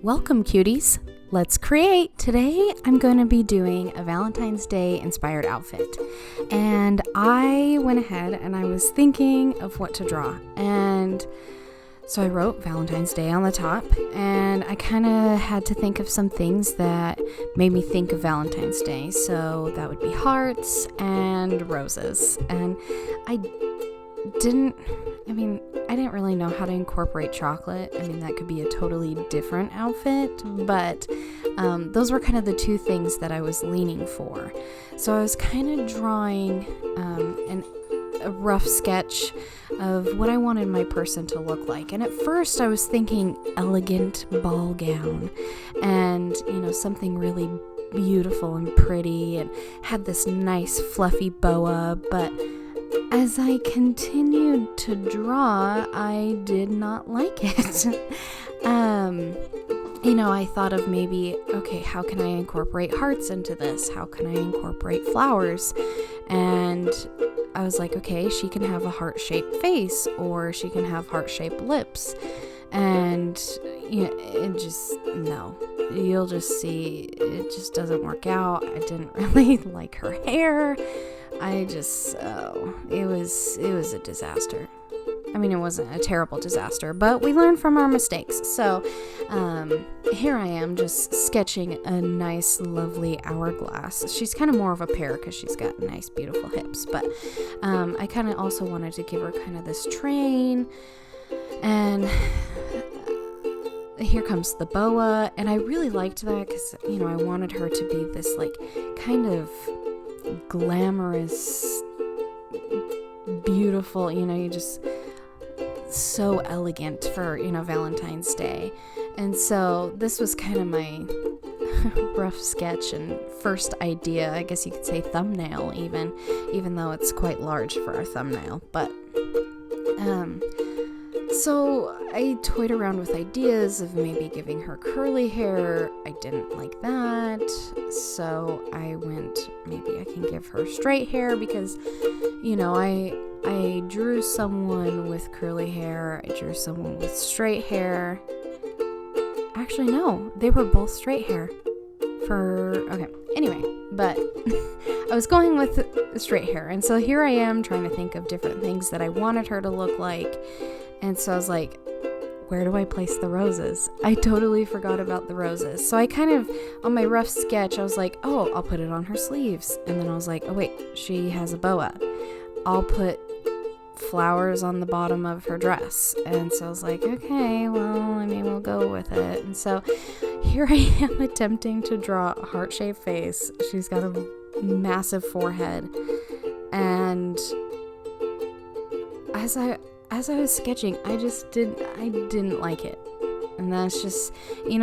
Welcome, cuties. Let's create. Today I'm going to be doing a Valentine's Day inspired outfit. And I went ahead and I was thinking of what to draw. And so I wrote Valentine's Day on the top, and I kind of had to think of some things that made me think of Valentine's Day. So that would be hearts and roses. And I didn't really know how to incorporate chocolate. That could be a totally different outfit, but those were kind of the two things that I was leaning for. So I was kind of drawing a rough sketch of what I wanted my person to look like. And at first I was thinking elegant ball gown and, something really beautiful and pretty, and had this nice fluffy boa, but as I continued to draw, I did not like it. I thought of maybe, okay, how can I incorporate hearts into this? How can I incorporate flowers? And I was like, okay, she can have a heart-shaped face, or she can have heart-shaped lips. And you'll just see, it just doesn't work out. I didn't really like her hair. It was a disaster. It wasn't a terrible disaster, but we learned from our mistakes. So here I am just sketching a nice, lovely hourglass. She's kind of more of a pear because she's got nice, beautiful hips, but I kind of also wanted to give her kind of this train. And here comes the boa, and I really liked that because, I wanted her to be this, kind of glamorous, beautiful, you just so elegant for, Valentine's Day. And so this was kind of my rough sketch and first idea, I guess you could say thumbnail even though it's quite large for our thumbnail. But so I toyed around with ideas of maybe giving her curly hair. I didn't like that, so I went, maybe I can give her straight hair because, I drew someone with curly hair, I drew someone with straight hair. Actually, no, they were both straight hair anyway, but I was going with straight hair, and so here I am trying to think of different things that I wanted her to look like. And so I was like, where do I place the roses? I totally forgot about the roses. So I kind of, on my rough sketch, I was like, oh, I'll put it on her sleeves. And then I was like, oh wait, she has a boa. I'll put flowers on the bottom of her dress. And so I was like, okay, well, we'll go with it. And so here I am attempting to draw a heart-shaped face. She's got a massive forehead. And as I was sketching, I didn't like it. And that's just,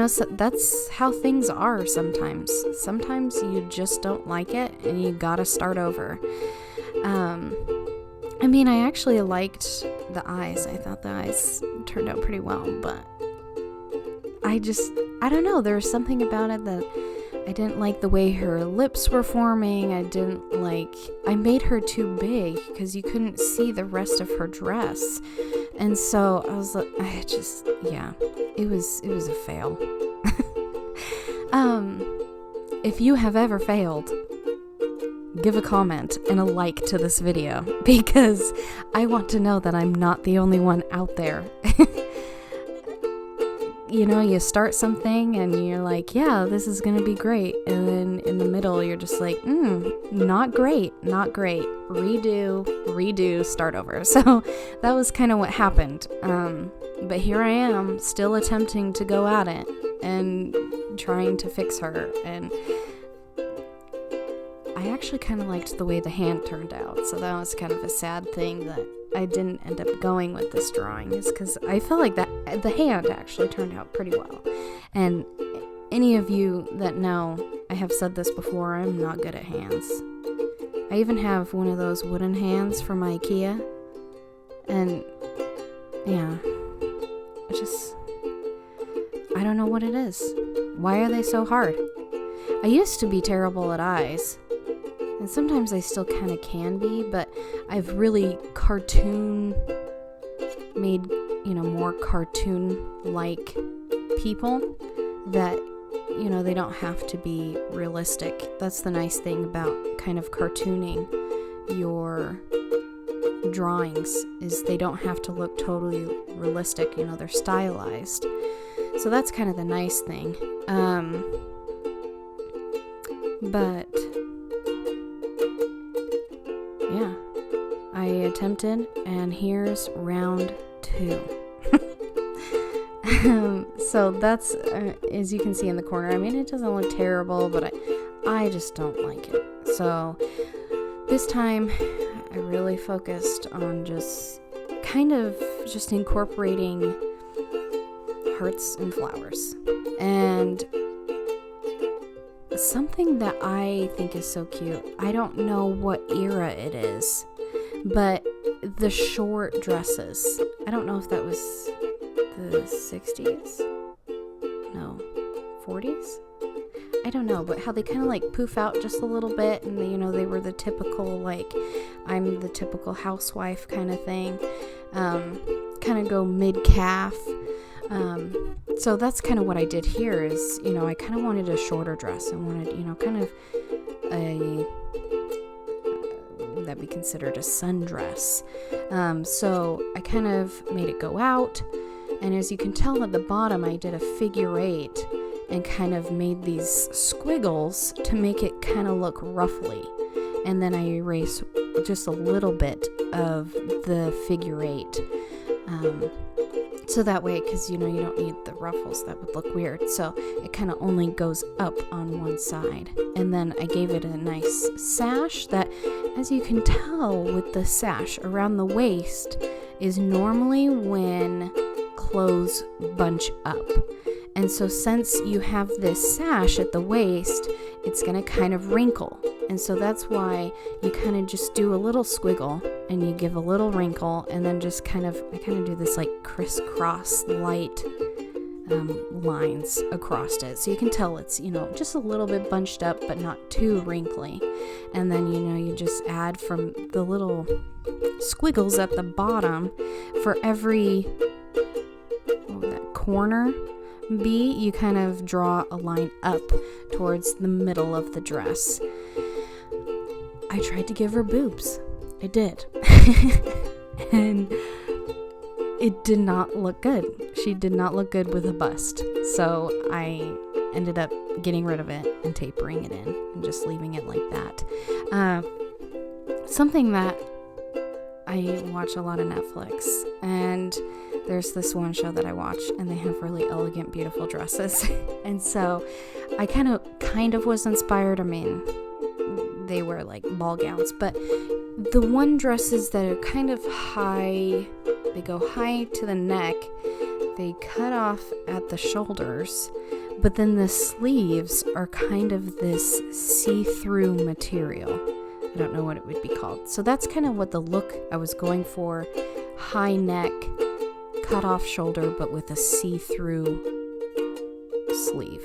so that's how things are sometimes. Sometimes you just don't like it and you gotta start over. I actually liked the eyes. I thought the eyes turned out pretty well, but I don't know. There was something about it that I didn't like the way her lips were forming. I made her too big because you couldn't see the rest of her dress. And so I was like, it was a fail. If you have ever failed, give a comment and a like to this video because I want to know that I'm not the only one out there. You start something and you're like, yeah, this is going to be great. And then in the middle, you're just like, not great. Redo, start over. So that was kind of what happened. But here I am still attempting to go at it and trying to fix her. And I actually kind of liked the way the hand turned out. So that was kind of a sad thing that I didn't end up going with this drawing, is because I felt like that the hand actually turned out pretty well. And any of you that know, I have said this before, I'm not good at hands. I even have one of those wooden hands from IKEA. And yeah, I don't know what it is. Why are they so hard? I used to be terrible at eyes. And sometimes I still kind of can be, but I've really made, more cartoon-like people. that, you know, they don't have to be realistic. That's the nice thing about kind of cartooning your drawings, is they don't have to look totally realistic. You know, they're stylized. So that's kind of the nice thing. But yeah, I attempted, and here's round 2. So that's, as you can see in the corner, I mean, it doesn't look terrible, but I just don't like it. So this time I really focused on just kind of just incorporating hearts and flowers. And something that I think is so cute, I don't know what era it is, but the short dresses. I don't know if that was the 60s? No, 40s? I don't know, but how they kind of like poof out just a little bit, and you know, they were the typical, like, I'm the typical housewife kind of thing. Kind of go mid-calf. So that's kind of what I did here is, you know, I kind of wanted a shorter dress. I wanted, you know, kind of that we considered a sundress. So I kind of made it go out, and as you can tell at the bottom, I did a figure 8 and kind of made these squiggles to make it kind of look ruffly. And then I erased just a little bit of the figure 8. So that way, because, you know, you don't need the ruffles, that would look weird. So it kind of only goes up on one side. And then I gave it a nice sash that, as you can tell with the sash around the waist, is normally when clothes bunch up. And so since you have this sash at the waist, it's going to kind of wrinkle. And so that's why you kind of just do a little squiggle and you give a little wrinkle, and then just I kind of do this like crisscross light lines across it. So you can tell it's, you know, just a little bit bunched up, but not too wrinkly. And then, you know, you just add from the little squiggles at the bottom for every that corner B, you kind of draw a line up towards the middle of the dress. I tried to give her boobs. I did. And it did not look good. She did not look good with a bust. So I ended up getting rid of it and tapering it in and just leaving it like that. Something that I watch a lot of Netflix, and there's this one show that I watch, and they have really elegant, beautiful dresses. And so I kind of was inspired. I mean, they wear like ball gowns, but the one dresses that are kind of high, they go high to the neck, they cut off at the shoulders, but then the sleeves are kind of this see-through material. I don't know what it would be called. So that's kind of what the look I was going for. High neck, cut off shoulder, but with a see-through sleeve.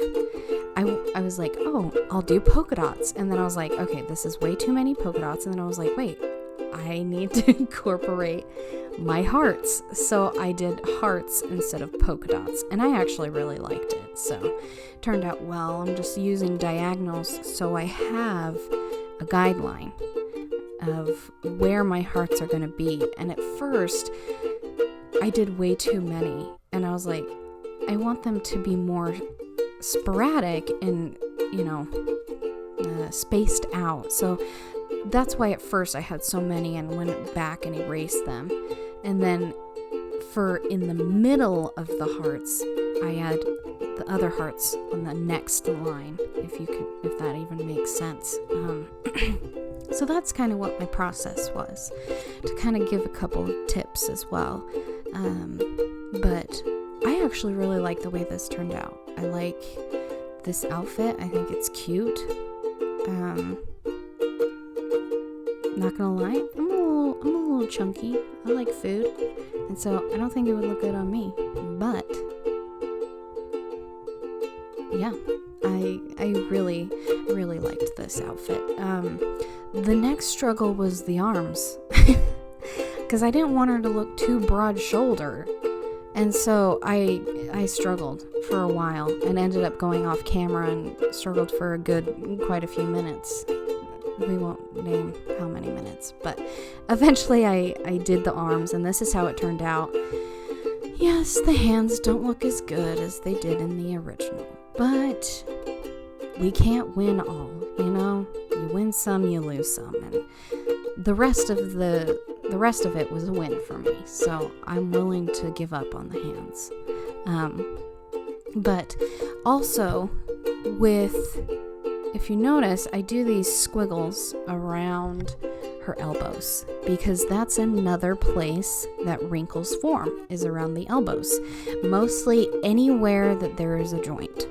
I was like, oh, I'll do polka dots. And then I was like, okay, this is way too many polka dots. And then I was like, wait, I need to incorporate my hearts. So I did hearts instead of polka dots. And I actually really liked it. So it turned out well. I'm just using diagonals so I have a guideline of where my hearts are going to be. And at first, I did way too many. And I was like, I want them to be more sporadic and, you know, spaced out. So that's why at first I had so many and went back and erased them. And then for in the middle of the hearts, I add the other hearts on the next line, if that even makes sense. So that's kind of what my process was, to kind of give a couple of tips as well. But I actually really like the way this turned out. I like this outfit. I think it's cute. Not gonna lie, I'm a little chunky. I like food, and so I don't think it would look good on me. But yeah, I really liked this outfit. The next struggle was the arms, because I didn't want her to look too broad-shouldered. And so I struggled for a while and ended up going off camera and struggled for quite a few minutes. We won't name how many minutes, but eventually I did the arms, and this is how it turned out. Yes, the hands don't look as good as they did in the original, but we can't win all, you know? You win some, you lose some, and the rest of it was a win for me, so I'm willing to give up on the hands. But also, if you notice, I do these squiggles around her elbows because that's another place that wrinkles form, is around the elbows. Mostly anywhere that there is a joint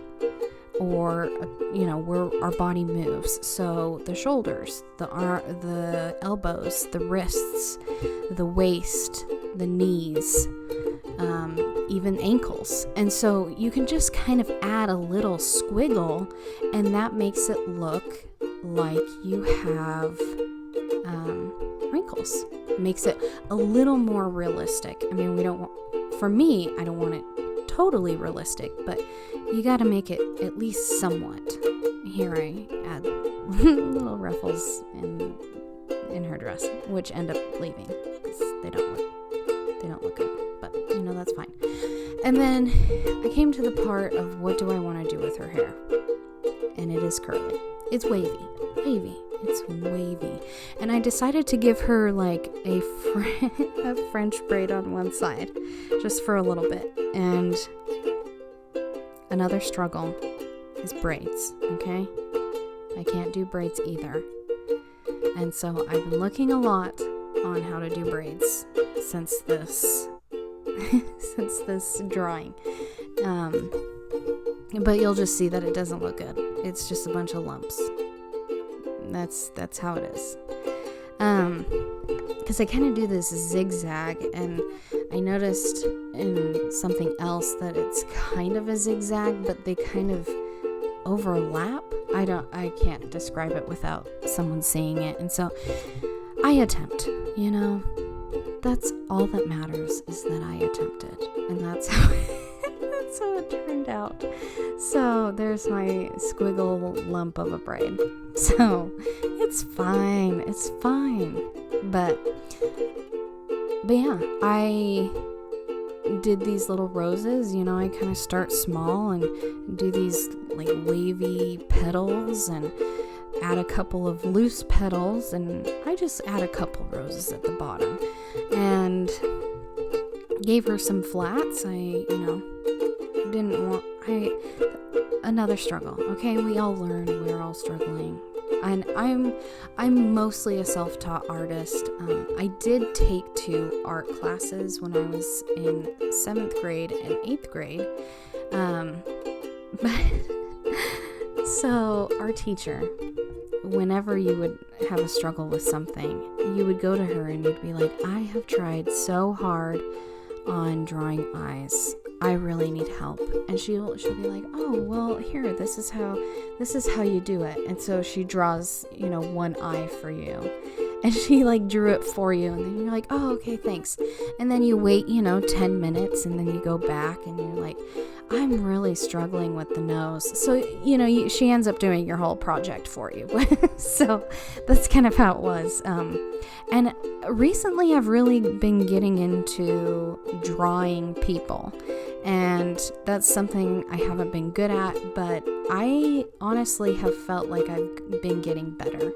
or, where our body moves. So the shoulders, the elbows, the wrists, the waist, the knees, even ankles. And so you can just kind of add a little squiggle, and that makes it look like you have wrinkles. It makes it a little more realistic. I mean, for me, I don't want it totally realistic, but you got to make it at least somewhat. Here I add little ruffles in her dress, which end up leaving because they don't look good, but that's fine. And then I came to the part of what do I want to do with her hair, and it is curly. It's wavy. It's wavy, and I decided to give her like a French braid on one side, just for a little bit. And another struggle is braids. Okay, I can't do braids either, and so I've been looking a lot on how to do braids since this drawing. But you'll just see that it doesn't look good. It's just a bunch of lumps. That's how it is. Because I kind of do this zigzag, and I noticed in something else that it's kind of a zigzag, but they kind of overlap. I can't describe it without someone seeing it, and so I attempt. That's all that matters, is that I attempted, and that's how it turned out. So there's my squiggle lump of a braid. So it's fine. But yeah, I did these little roses. I kind of start small and do these like wavy petals and add a couple of loose petals, and I just add a couple roses at the bottom and gave her some flats. Another struggle. Okay, we all learn. We're all struggling. And I'm mostly a self-taught artist. I did take 2 art classes when I was in 7th grade and 8th grade. So our teacher, whenever you would have a struggle with something, you would go to her and you'd be like, I have tried so hard on drawing eyes. I really need help. And she'll be like, oh, well, here, this is how you do it. And so she draws, one eye for you. And she like drew it for you, and then you're like, oh, okay, thanks. And then you wait, 10 minutes, and then you go back and you're like, I'm really struggling with the nose. So, she ends up doing your whole project for you. So that's kind of how it was. And recently I've really been getting into drawing people. And that's something I haven't been good at, but I honestly have felt like I've been getting better.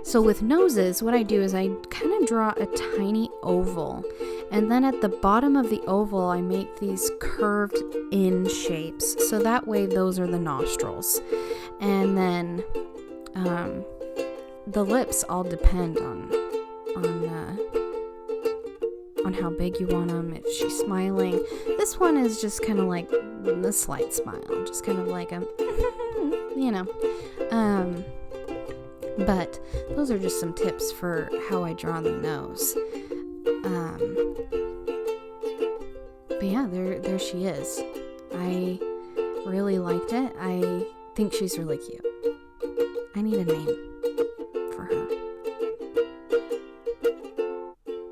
So with noses, what I do is I kind of draw a tiny oval, and then at the bottom of the oval, I make these curved in shapes. So that way, those are the nostrils. And then the lips all depend on how big you want them, if she's smiling. This one is just kind of like a slight smile, just kind of like but those are just some tips for how I draw the nose. But yeah, there she is. I really liked it. I think she's really cute. I need a name for her.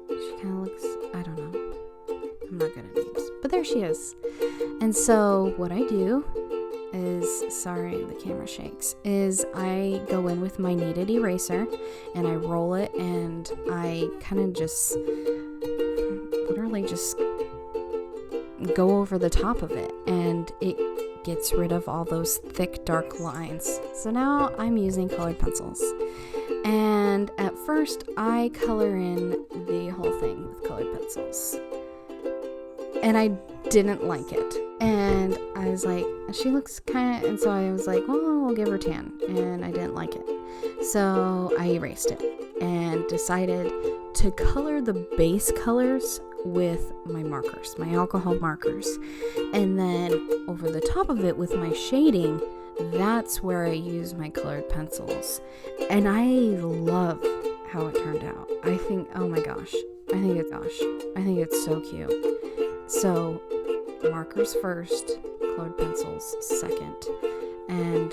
She kind of looks, I don't know. I'm not good at she is. And so what I do is, sorry, the camera shakes, is I go in with my kneaded eraser and I roll it, and I kind of just literally just go over the top of it, and it gets rid of all those thick dark lines. So now I'm using colored pencils, and at first I color in the whole thing with colored pencils, and I didn't like it, and I was like, she looks kind of, and so I was like, well, I'll give her tan, and I didn't like it, so I erased it and decided to color the base colors with my markers, my alcohol markers, and then over the top of it with my shading, that's where I use my colored pencils. And I love how it turned out. I think, oh my gosh, I think it's so cute. So markers first, colored pencils second. And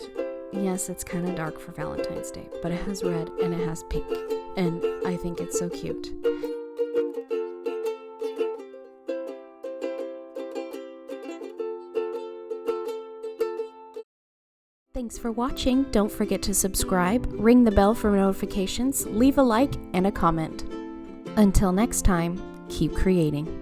yes, it's kind of dark for Valentine's Day, but it has red and it has pink, and I think it's so cute. Thanks for watching. Don't forget to subscribe, ring the bell for notifications, leave a like and a comment. Until next time, keep creating.